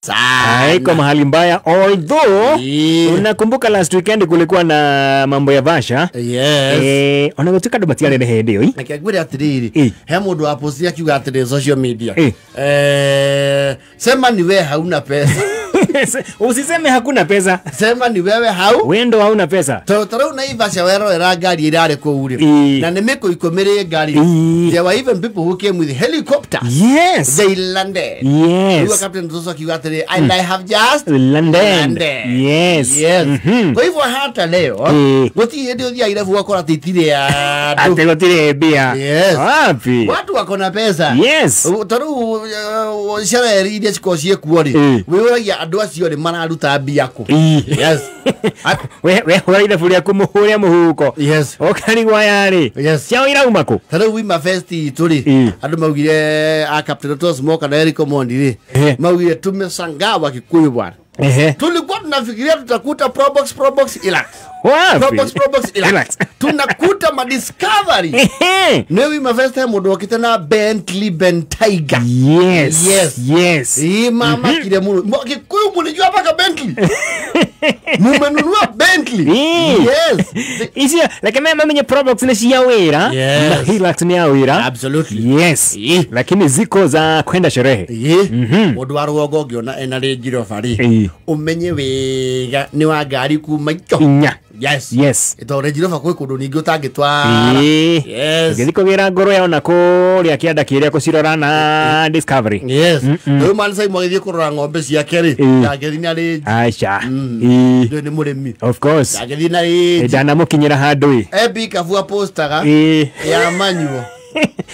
Haiko mahali mbaya, although unakumbuka last weekend kulikuwa na mambo ya Vasha. Yes. Onagotuka ndo batiare ne hende oi. Akagwira atiriri. He mundu aposti akiuga atire social media. Sema ni wewe hauna pesa. Usiseme hakuna pesa. Sema ni wewe wendo hauna pesa. Toro na Ivasha wero era gari irare ko uri. Na nemeko ikomere gari. There were even people who came with helicopters. Yes. They landed. Yes. You were Captain Zoso akiuga atire and I have just landed. Yes. Yes. Kwa hivyo hata leo goti ndio thia ile vuakora titire ya ategotire bia. Yes. Wapi? Watu wako na pesa. Yes. Toro shara ile chikosie kuori. Wewe ya ando acio ni mararuta bia ko. Yes. We ile furia kumuhuria muhuko. Yes. Okarigwa yari. Yes. Ciao ira umako. Toro wi mafesti turi. Andu maugire a Captain Tos Moka na Eric Mondi. Maugire tumesangawa Kikuyu bwana. Tulikuwa tunafikiria tutakuta Probox Ilax. Probox Ilax. Tunakuta ma discovery. Newi mafesta mudo kitana Bentley Bentayga. Yes. Yes. Yes. Mama kile munu. Kikuyu mulijua paka Bentley. Mumenunua Bentley. Yes. Isi like mama mwenye Probox ni shiyawira. Yes. Hilux ni yawira. Absolutely. Yes. Lakini ziko za kwenda sherehe. Mundu wa Rugongo giona ena rejiro fari. Umenye wega ni wa gari kuma ito. Yes. Yes. Ito rejiro fa kwe kundu ningi utagitwara. Yes. Githiko gira ngoro ya ona kuria kianda kiria kucirora na Discovery. Yes. Uyu man sai mwagithie kurora ng'ombe cia keri. Yagethi ni ari. Aisha. Ndio ni murimi. Of course. Yagethi na ari. Dana mukinyira handu. Ebi kavua postaga. Ya manyuo.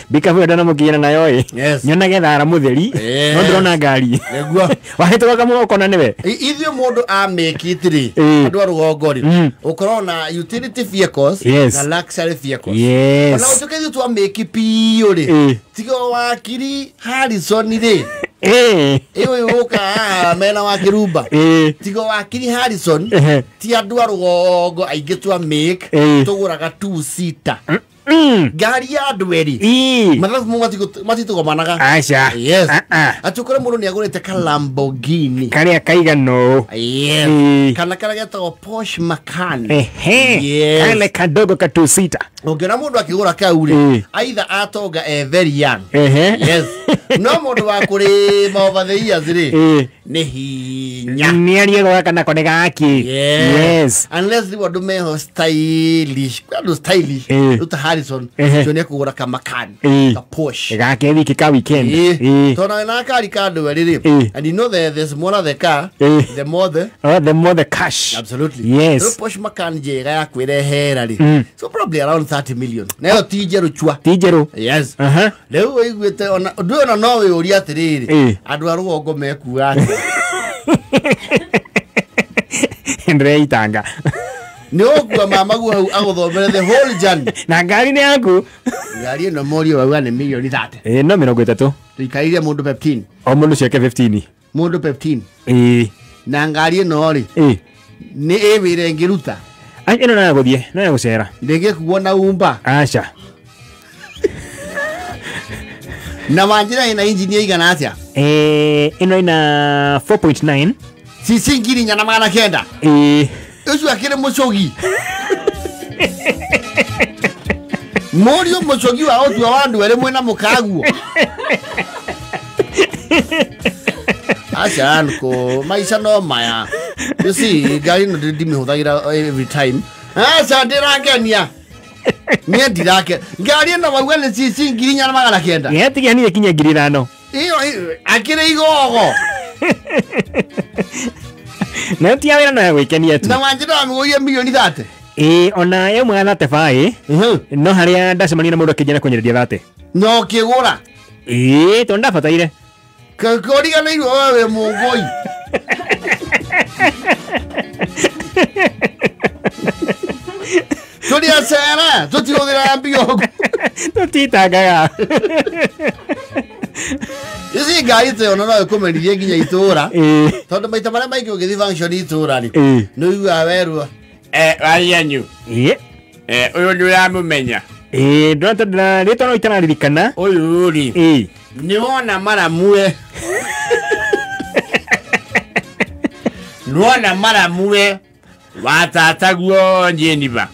Bikavu dana mukinyira nayo Yes. Nyona gethara mutheri. No ndrona ngari. Negua. Wahitwa kama uko na niwe. Ithio mundu a make itri. Andu a Rugongo ri. Ukorona utility vehicles na luxury vehicles. Yes. Ona utukethio tu a make piyo ri. Tigo wakiri Harrison ri. Ewe uka mena wa Kiruba. Tigo wakiri Harrison ti andu a Rugongo aige tu a make tuguraga 2-seater. Gari ya dweri. Mathafu matitugo managa. Aisha. Yes. Atukore mundu ni agurete ka Lamborghini. Kari akaiga no. Yes. Kana getagwo Porsche Macan. Yes. Kale kadogo ka 2-seater. Ongera mundu akigura ka uri. Either atonga very young. Yes. No mundu wa kuri over the years ri. Ni hinya. Ni aliego kana kone gaki. Yes. Unless they were meho stylish. Kwado stylish. Uta Harrison. Jone kugura ka Macan. Ka Porsche. Gake wiki ka weekend. Tona na kari ka dweri. And you know the smaller the car, the more the cash. Absolutely. Yes. So Porsche Macan je ga kwirehera ri. So probably around 30 million. Nayo tijeru chua. Tijeru. Yes. Leo igwete ona nduona no we uri atiriri. Andu a Rugongo mekuga. Andre itanga. Ni ogwa mama gu aguthomere the whole journey. Na ngari ni yaku. Ngari no morio wa ni milioni 30. No 30. Tuikaire mundu 15. O mundu ciake 15. Mundu 15. Na ngari no ri. Ni ewire ngiruta. Ino na guthie, na gucera. Ndege kuona umba. Acha. Na wanjira ina engineer igana atia. Ino ina 4.9. Sisi ngiri nyana magana kenda. Ucu akire mucogi. Morio mucogi wa otu wa wandu ere mwena mukaguo. Acha anko maisha no maya. You see, gari no ndimihuthagira every time. Acha ndirangenia. Nye ndirake. Gari no wagwa ni sisi ngiri nyana magana kenda. Yetigia ni kinya ngiri 5. Iyo akire igogo. Na tia wera na gwikenia tu. Na wanjira amugoye milioni 30. Ona ye mwana tebai. No haria ndacemania na mundu akijana kunyereria 30. No kigura. Tonda fataire. Kakoriga na irio wewe mungoi. Tuli asera, tuti odera mbio. Tuti tagaga. Isi gari te ona no komerie ginya itura. Tondu maita mara maiki ugithi function itura ri. No igu aweru. Arianyu. Uyu ndu ya mumenya. Ndona rito no itana ririkana. Uyu ri. Ni wona mara mue. nuona mara muwe watataguo njeniba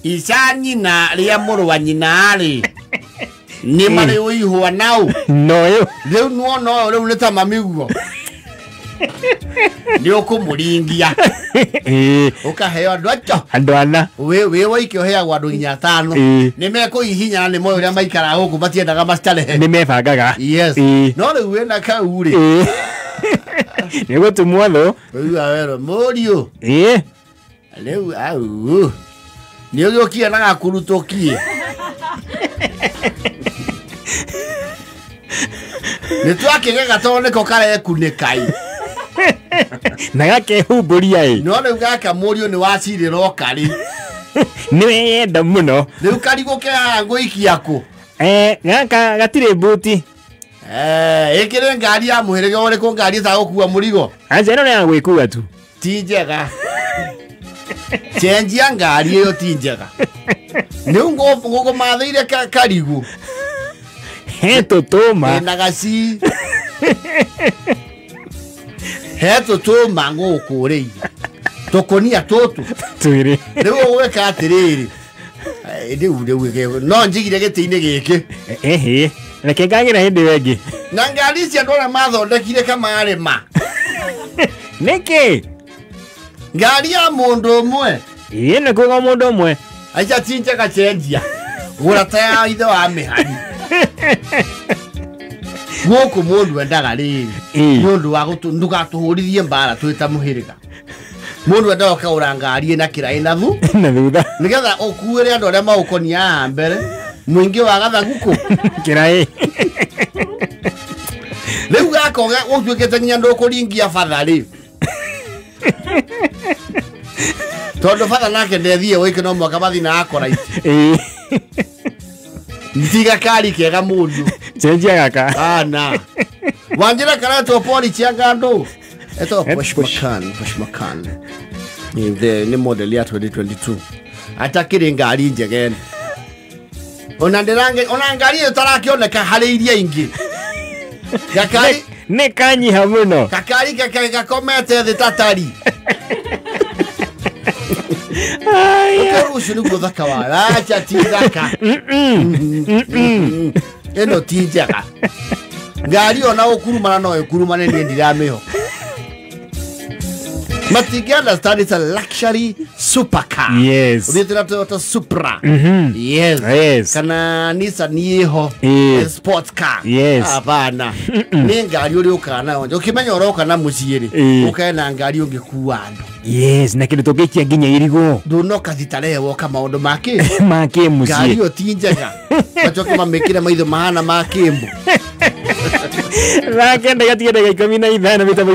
isa nyina ria muru wa nyina ri ni mari uihwa nau noyo reu nuona reu nita mamiguo ni okumuringia ukaheo ndocho andwana we waikio heagwa andu 5 ni meko ihinya ni moyo ria maikara huku matiendaga mastare ni mebangaga yes no reu wena kau ri ni gutumwo tho reu awero morio reu au ni ugiukia na gakurutukie ni twakigega tone ko kare kunikai na gake humburia no reu gaka morio ni wacirira okari ni wenda muno reu kariguke hangu ikiaku gaka gatire buti ikire ngari ya muhirige ore ko ngari ta gukua murigo anje no ya gwikua tu ti njega change ya ngari iyo ti njega ni ngo mathiire karigu heto toma na gaci heto toma ngo kurei tokonia toto twiri reu weka atiriri reu no njigire giti-ini giki reke ngagira hindi wengi na ngari cia ndona mathondekire kamarema niki ngari ya mundu umwe ni kuga mundu umwe aica ti njega cenjia gura ta ya ithe wa mihari guku mundu endaga riri mundu wa ndugatuhurithie mbara twita muhiriga mundu endaga kaura ngari na kirai na thu na thutha nigetha ukuire andu aria maukonia mbere mwingi wa gathaguku kirai riu gakoga utuikite nginya ndukuringia bathari tondu batha nake ndethie wike no mwaka bathi na akora ntiga kari kega mundu cenjia gaka ana wanjira karato poli chianga ndo eto Pushmakan ni model ya 2022 atakire ngari njegene ona ngari itarakioneka hari iria ingi gakari ne kanyiha muno kakari gakomete thi tatari ukarucio niguo thaka wa acha ti thaka eno ti njega ngari ona ukurumana no ukurumane ni ndiramiho Matingi understand it's a luxury supercar. Yes. Uditira Toyota Supra. Yes. Kana Nissan Yeho. Sports car. Yes. Hapana. Ni ngari uri ukana onje. Ukimenya uroka na muciiri. Ukaena ngari ungikuwa andu. Yes, na kindu tugikia nginya irigo. Ndunoka zitarewo kama maundu make. Make muciiri. Ngari yo ti njega. Bacoke mamekire maitho mahana ma kimbu. Rakenda gatienda 15 mita